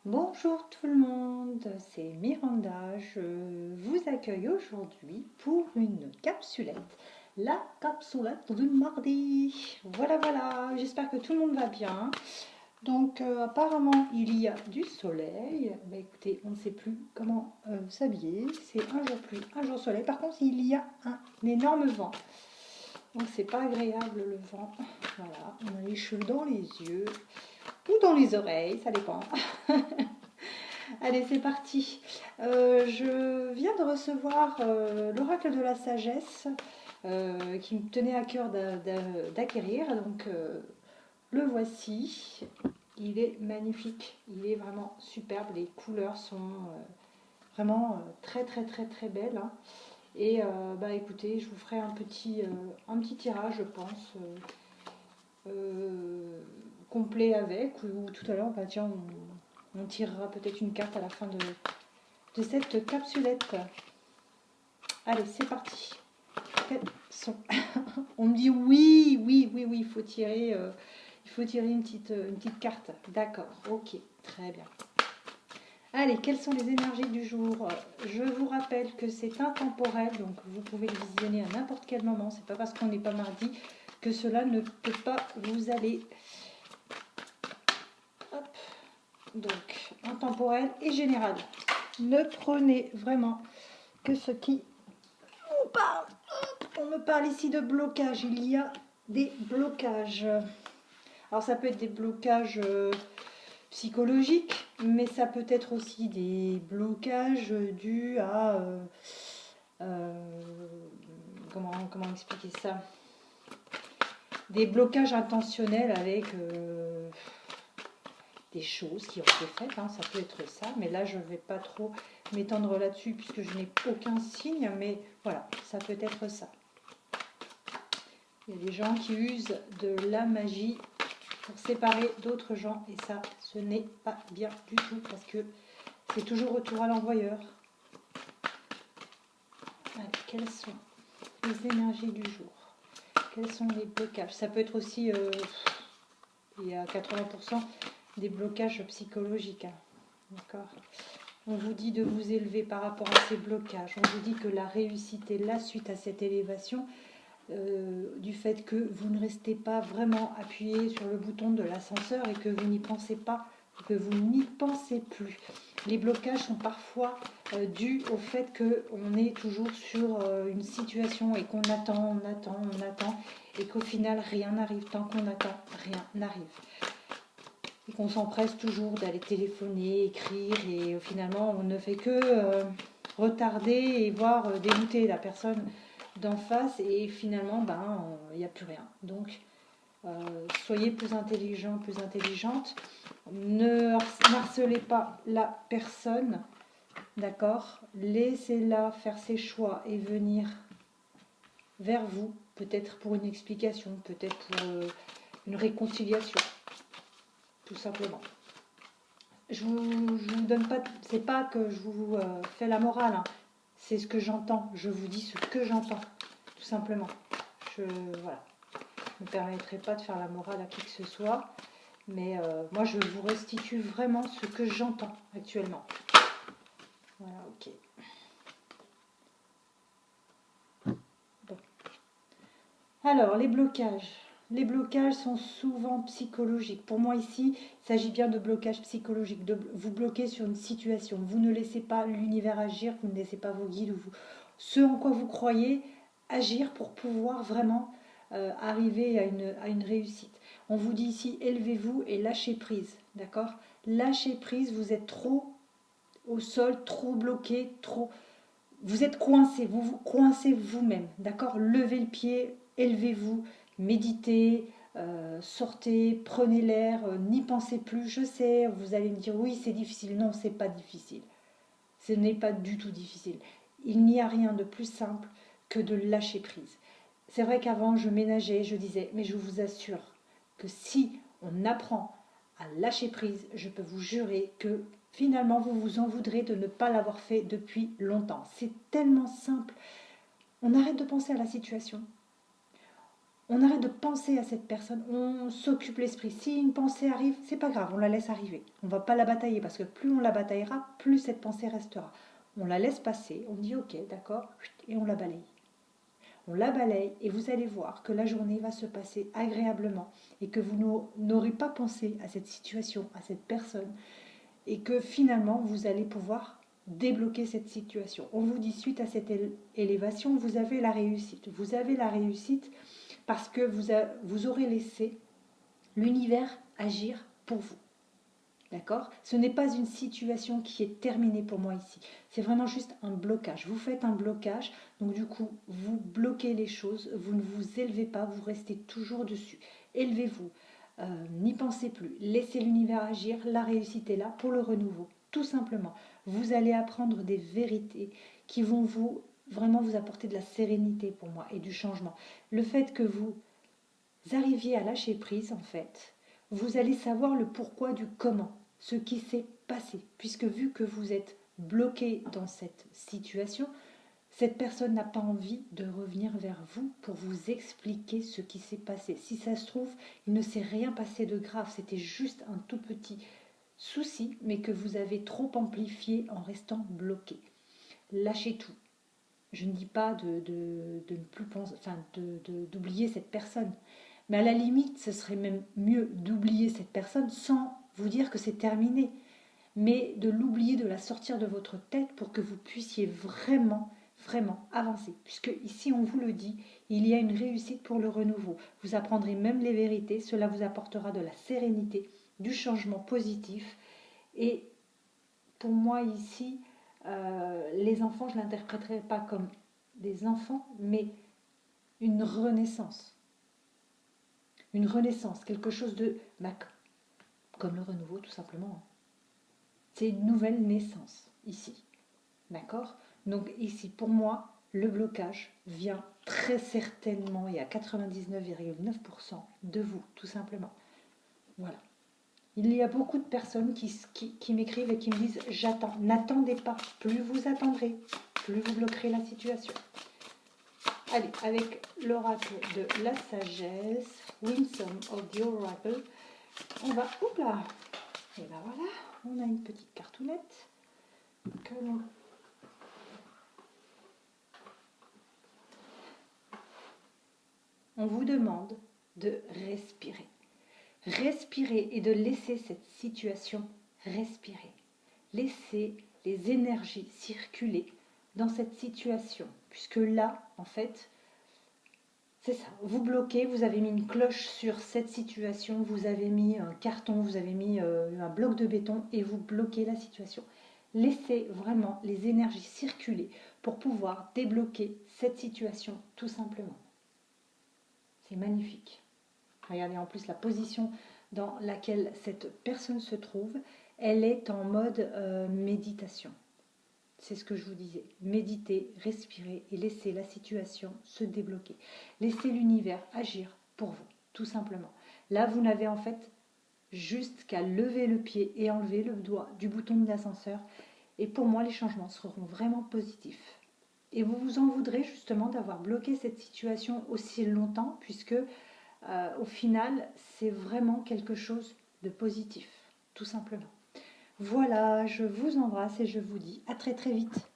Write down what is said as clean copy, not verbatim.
Bonjour tout le monde, c'est Miranda. Je vous accueille aujourd'hui pour une capsulette. La capsulette du mardi. Voilà, voilà, j'espère que tout le monde va bien. Donc apparemment il y a du soleil. Bah, écoutez, on ne sait plus comment s'habiller. C'est un jour pluie, un jour soleil. Par contre il y a un énorme vent. Donc c'est pas agréable le vent. Voilà, on a les cheveux dans les yeux ou dans les oreilles, ça dépend. Allez, c'est parti. Je viens de recevoir l'oracle de la sagesse qui me tenait à cœur d'acquérir. Donc, le voici. Il est magnifique. Il est vraiment superbe. Les couleurs sont vraiment très, très, très, très belles, hein. Et bah, écoutez, je vous ferai un petit tirage, je pense, complet avec. Ou tout à l'heure, bah, tiens, on tirera peut-être une carte à la fin de cette capsulette. Allez, c'est parti. Quels sont On me dit oui, oui, oui, oui, il faut tirer une petite carte. D'accord, ok, très bien. Allez, quelles sont les énergies du jour? Je vous rappelle que c'est intemporel, donc vous pouvez le visionner à n'importe quel moment. C'est pas parce qu'on n'est pas mardi que cela ne peut pas vous aller. Hop. Donc, intemporel et général. Ne prenez vraiment que ce qui on parle. On me parle ici de blocage. Il y a des blocages. Alors ça peut être des blocages psychologiques, mais ça peut être aussi des blocages dus à comment expliquer ça? Des blocages intentionnels avec des choses qui ont été faites, hein, ça peut être ça, mais là je ne vais pas trop m'étendre là-dessus puisque je n'ai aucun signe, mais voilà, ça peut être ça. Il y a des gens qui usent de la magie pour séparer d'autres gens et ça, ce n'est pas bien du tout parce que c'est toujours retour à l'envoyeur. Quelles sont les énergies du jour? Quels sont les blocages? Ça peut être aussi, il y a 80% des blocages psychologiques, hein. D'accord. On vous dit de vous élever par rapport à ces blocages. On vous dit que la réussite est là suite à cette élévation. Du fait que vous ne restez pas vraiment appuyé sur le bouton de l'ascenseur et que vous n'y pensez pas, que vous n'y pensez plus. Les blocages sont parfois dus au fait qu'on est toujours sur une situation et qu'on attend, on attend, et qu'au final rien n'arrive. Tant qu'on attend, rien n'arrive. Et qu'on s'empresse toujours d'aller téléphoner, écrire, et finalement on ne fait que retarder et voir dégoûter la personne d'en face et finalement il n'y a plus rien. Donc soyez plus intelligent, plus intelligente, ne harcelez pas la personne, d'accord, laissez-la faire ses choix et venir vers vous, peut-être pour une explication, peut-être pour une réconciliation, tout simplement. Je vous donne pas, c'est pas que je vous fais la morale, hein. C'est ce que j'entends, je vous dis ce que j'entends, tout simplement. Voilà. Je ne me permettrai pas de faire la morale à qui que ce soit, mais moi je vous restitue vraiment ce que j'entends actuellement. Voilà, ok. Bon. Alors, les blocages. Les blocages sont souvent psychologiques. Pour moi ici, il s'agit bien de blocage psychologique, de vous bloquer sur une situation. Vous ne laissez pas l'univers agir, vous ne laissez pas vos guides, ce en quoi vous croyez agir pour pouvoir vraiment arriver à une réussite. On vous dit ici, élevez-vous et lâchez prise, d'accord? Lâchez prise, vous êtes trop au sol, trop bloqué, trop... Vous êtes coincé, vous vous coincez vous-même, d'accord? Levez le pied, élevez-vous, méditez, sortez, prenez l'air, n'y pensez plus. Je sais, vous allez me dire oui, c'est difficile. Non, c'est pas difficile. Ce n'est pas du tout difficile. Il n'y a rien de plus simple que de lâcher prise. C'est vrai qu'avant, je ménageais, je disais, mais je vous assure que si on apprend à lâcher prise, je peux vous jurer que finalement, vous vous en voudrez de ne pas l'avoir fait depuis longtemps. C'est tellement simple. On arrête de penser à la situation. On arrête de penser à cette personne, on s'occupe l'esprit. Si une pensée arrive, c'est pas grave, on la laisse arriver. On va pas la batailler parce que plus on la bataillera, plus cette pensée restera. On la laisse passer, on dit ok, d'accord, et on la balaye. On la balaye et vous allez voir que la journée va se passer agréablement et que vous n'aurez pas pensé à cette situation, à cette personne et que finalement vous allez pouvoir débloquer cette situation. On vous dit suite à cette élévation, vous avez la réussite. Vous avez la réussite parce que vous aurez laissé l'univers agir pour vous. D'accord? Ce n'est pas une situation qui est terminée pour moi ici. C'est vraiment juste un blocage. Vous faites un blocage, donc du coup, vous bloquez les choses, vous ne vous élevez pas, vous restez toujours dessus. Élevez-vous, n'y pensez plus, laissez l'univers agir, la réussite est là pour le renouveau, tout simplement. Vous allez apprendre des vérités qui vont vraiment vous apporter de la sérénité pour moi et du changement. Le fait que vous arriviez à lâcher prise, en fait, vous allez savoir le pourquoi du comment, ce qui s'est passé. Puisque vu que vous êtes bloqué dans cette situation, cette personne n'a pas envie de revenir vers vous pour vous expliquer ce qui s'est passé. Si ça se trouve, il ne s'est rien passé de grave, c'était juste un tout petit souci, mais que vous avez trop amplifié en restant bloqué. Lâchez tout. Je ne dis pas de ne plus penser, enfin d'oublier cette personne. Mais à la limite, ce serait même mieux d'oublier cette personne sans vous dire que c'est terminé. Mais de l'oublier, de la sortir de votre tête pour que vous puissiez vraiment, vraiment avancer. Puisque ici, on vous le dit, il y a une réussite pour le renouveau. Vous apprendrez même les vérités, cela vous apportera de la sérénité, du changement positif. Et pour moi ici, les enfants, je ne l'interpréterai pas comme des enfants, mais une renaissance. Une renaissance, quelque chose de... comme le renouveau, tout simplement. C'est une nouvelle naissance, ici. D'accord? Donc ici, pour moi, le blocage vient très certainement, et à 99,9% de vous, tout simplement. Voilà. Il y a beaucoup de personnes qui m'écrivent et qui me disent « J'attends ». N'attendez pas. Plus vous attendrez, plus vous bloquerez la situation. Allez, avec l'oracle de la sagesse, Wisdom of the Oracle, on va... Oups là. Et ben voilà, on a une petite cartounette que l'on... On vous demande de respirer. Respirer et de laisser cette situation respirer. Laissez les énergies circuler dans cette situation. Puisque là, en fait, c'est ça. Vous bloquez, vous avez mis une cloche sur cette situation, vous avez mis un carton, vous avez mis un bloc de béton et vous bloquez la situation. Laissez vraiment les énergies circuler pour pouvoir débloquer cette situation tout simplement. C'est magnifique. Regardez en plus la position dans laquelle cette personne se trouve. Elle est en mode méditation. C'est ce que je vous disais. Méditez, respirez et laissez la situation se débloquer. Laissez l'univers agir pour vous, tout simplement. Là, vous n'avez en fait juste qu'à lever le pied et enlever le doigt du bouton de l'ascenseur. Et pour moi, les changements seront vraiment positifs. Et vous vous en voudrez justement d'avoir bloqué cette situation aussi longtemps, puisque au final, c'est vraiment quelque chose de positif, tout simplement. Voilà, je vous embrasse et je vous dis à très très vite.